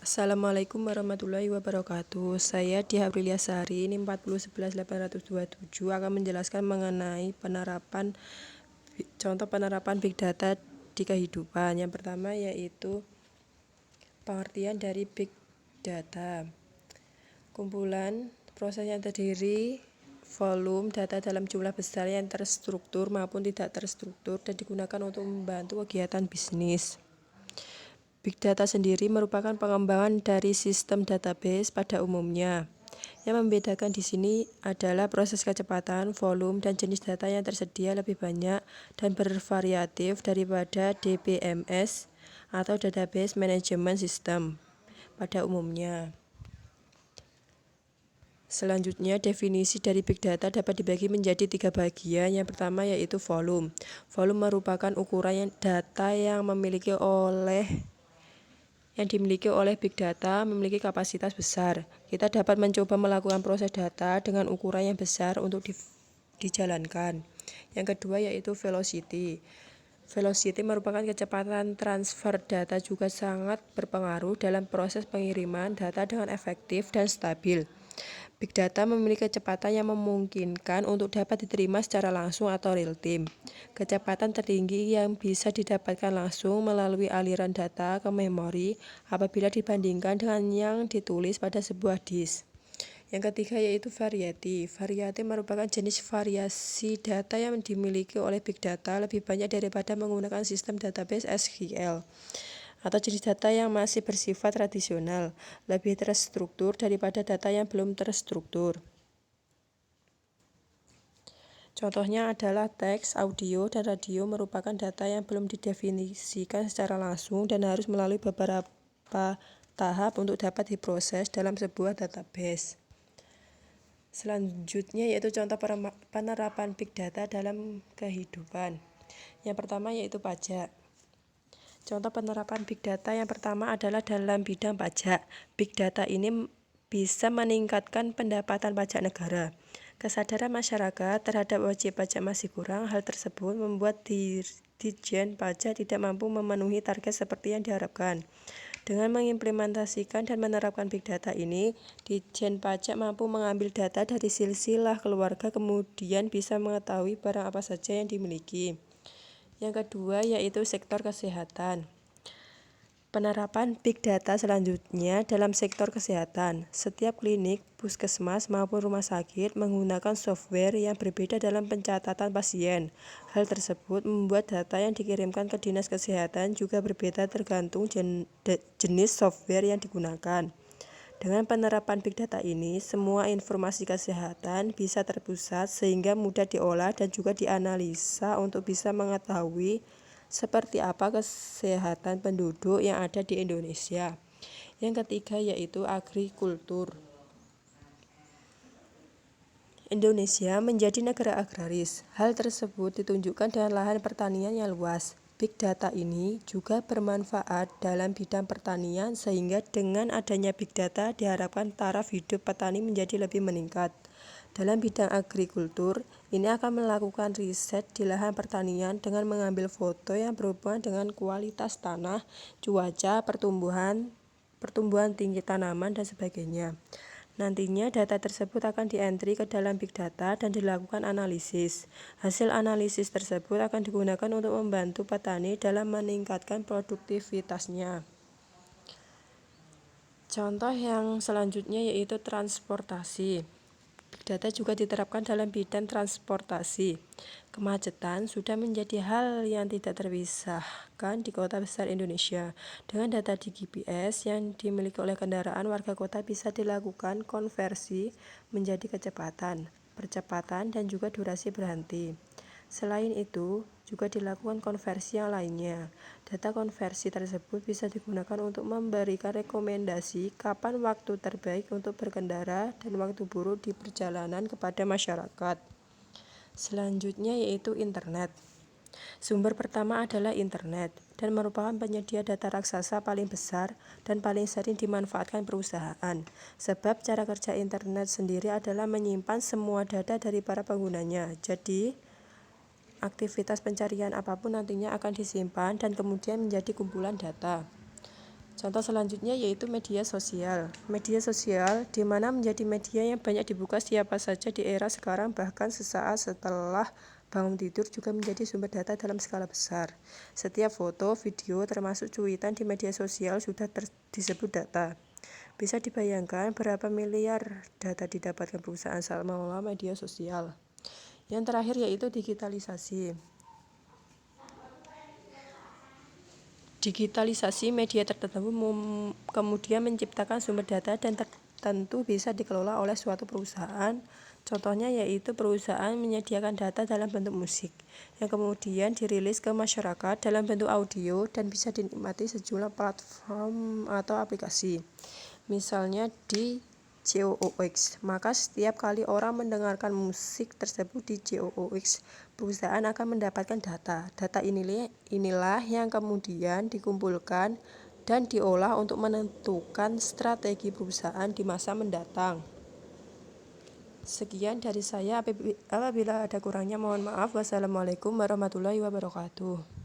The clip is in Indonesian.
Assalamualaikum warahmatullahi wabarakatuh. Saya Diah Aprilia Sari, ini 4011827 akan menjelaskan mengenai contoh penerapan Big Data di kehidupan. Yang pertama yaitu pengertian dari Big Data. Kumpulan proses yang terdiri volume data dalam jumlah besar yang terstruktur maupun tidak terstruktur dan digunakan untuk membantu kegiatan bisnis. Big Data sendiri merupakan pengembangan dari sistem database pada umumnya. Yang membedakan di sini adalah proses kecepatan, volume, dan jenis data yang tersedia lebih banyak dan bervariatif daripada DBMS atau Database Management System pada umumnya. Selanjutnya, definisi dari Big Data dapat dibagi menjadi 3 bagian. Yang pertama yaitu volume. Volume merupakan ukuran data yang dimiliki oleh Big Data memiliki kapasitas besar. Kita dapat mencoba melakukan proses data dengan ukuran yang besar untuk dijalankan. Yang kedua yaitu velocity. Velocity merupakan kecepatan transfer data, juga sangat berpengaruh dalam proses pengiriman data dengan efektif dan stabil. Big Data memiliki kecepatan yang memungkinkan untuk dapat diterima secara langsung atau real time. Kecepatan tertinggi yang bisa didapatkan langsung melalui aliran data ke memori apabila dibandingkan dengan yang ditulis pada sebuah disk. Yang ketiga yaitu variety. Variety merupakan jenis variasi data yang dimiliki oleh Big Data lebih banyak daripada menggunakan sistem database SQL atau jenis data yang masih bersifat tradisional, lebih terstruktur daripada data yang belum terstruktur. Contohnya adalah teks, audio, dan radio merupakan data yang belum didefinisikan secara langsung dan harus melalui beberapa tahap untuk dapat diproses dalam sebuah database. Selanjutnya yaitu contoh penerapan Big Data dalam kehidupan. Yang pertama yaitu pajak. Contoh penerapan Big Data yang pertama adalah dalam bidang pajak. Big Data ini bisa meningkatkan pendapatan pajak negara. Kesadaran masyarakat terhadap wajib pajak masih kurang. Hal tersebut membuat Ditjen Pajak tidak mampu memenuhi target seperti yang diharapkan. Dengan mengimplementasikan dan menerapkan Big Data ini, Ditjen Pajak mampu mengambil data dari silsilah keluarga, kemudian bisa mengetahui barang apa saja yang dimiliki. Yang kedua yaitu sektor kesehatan. Penerapan Big Data selanjutnya dalam sektor kesehatan. Setiap klinik, puskesmas maupun rumah sakit menggunakan software yang berbeda dalam pencatatan pasien. Hal tersebut membuat data yang dikirimkan ke dinas kesehatan juga berbeda tergantung jenis software yang digunakan. Dengan penerapan Big Data ini, semua informasi kesehatan bisa terpusat sehingga mudah diolah dan juga dianalisa untuk bisa mengetahui seperti apa kesehatan penduduk yang ada di Indonesia. Yang ketiga yaitu agrikultur. Indonesia menjadi negara agraris. Hal tersebut ditunjukkan dengan lahan pertanian yang luas. Big Data ini juga bermanfaat dalam bidang pertanian sehingga dengan adanya Big Data diharapkan taraf hidup petani menjadi lebih meningkat. Dalam bidang agrikultur, ini akan melakukan riset di lahan pertanian dengan mengambil foto yang berhubungan dengan kualitas tanah, cuaca, pertumbuhan tinggi tanaman, dan sebagainya. Nantinya data tersebut akan dientry ke dalam Big Data dan dilakukan analisis. Hasil analisis tersebut akan digunakan untuk membantu petani dalam meningkatkan produktivitasnya. Contoh yang selanjutnya yaitu transportasi. Big Data juga diterapkan dalam bidang transportasi. Kemacetan sudah menjadi hal yang tidak terpisahkan di kota besar Indonesia. Dengan data di GPS yang dimiliki oleh kendaraan, warga kota bisa dilakukan konversi menjadi kecepatan, percepatan, dan juga durasi berhenti. Selain itu, juga dilakukan konversi yang lainnya. Data konversi tersebut bisa digunakan untuk memberikan rekomendasi kapan waktu terbaik untuk berkendara dan waktu buruk di perjalanan kepada masyarakat. Selanjutnya yaitu internet. Sumber pertama adalah internet dan merupakan penyedia data raksasa paling besar dan paling sering dimanfaatkan perusahaan. Sebab cara kerja internet sendiri adalah menyimpan semua data dari para penggunanya. Jadi, aktivitas pencarian apapun nantinya akan disimpan dan kemudian menjadi kumpulan data. Contoh selanjutnya yaitu media sosial. Media sosial di mana menjadi media yang banyak dibuka siapa saja di era sekarang, bahkan sesaat setelah bangun tidur juga menjadi sumber data dalam skala besar. Setiap foto, video, termasuk cuitan di media sosial sudah disebut data. Bisa dibayangkan berapa miliar data didapatkan perusahaan saat mengelola media sosial. Yang terakhir yaitu digitalisasi. Digitalisasi media tertentu kemudian menciptakan sumber data dan tertentu bisa dikelola oleh suatu perusahaan. Contohnya yaitu perusahaan menyediakan data dalam bentuk musik yang kemudian dirilis ke masyarakat dalam bentuk audio dan bisa dinikmati sejumlah platform atau aplikasi. Misalnya di JOOX, maka setiap kali orang mendengarkan musik tersebut di JOOX, perusahaan akan mendapatkan data. Data inilah yang kemudian dikumpulkan dan diolah untuk menentukan strategi perusahaan di masa mendatang. Sekian dari saya, apabila ada kurangnya mohon maaf. Wassalamualaikum warahmatullahi wabarakatuh.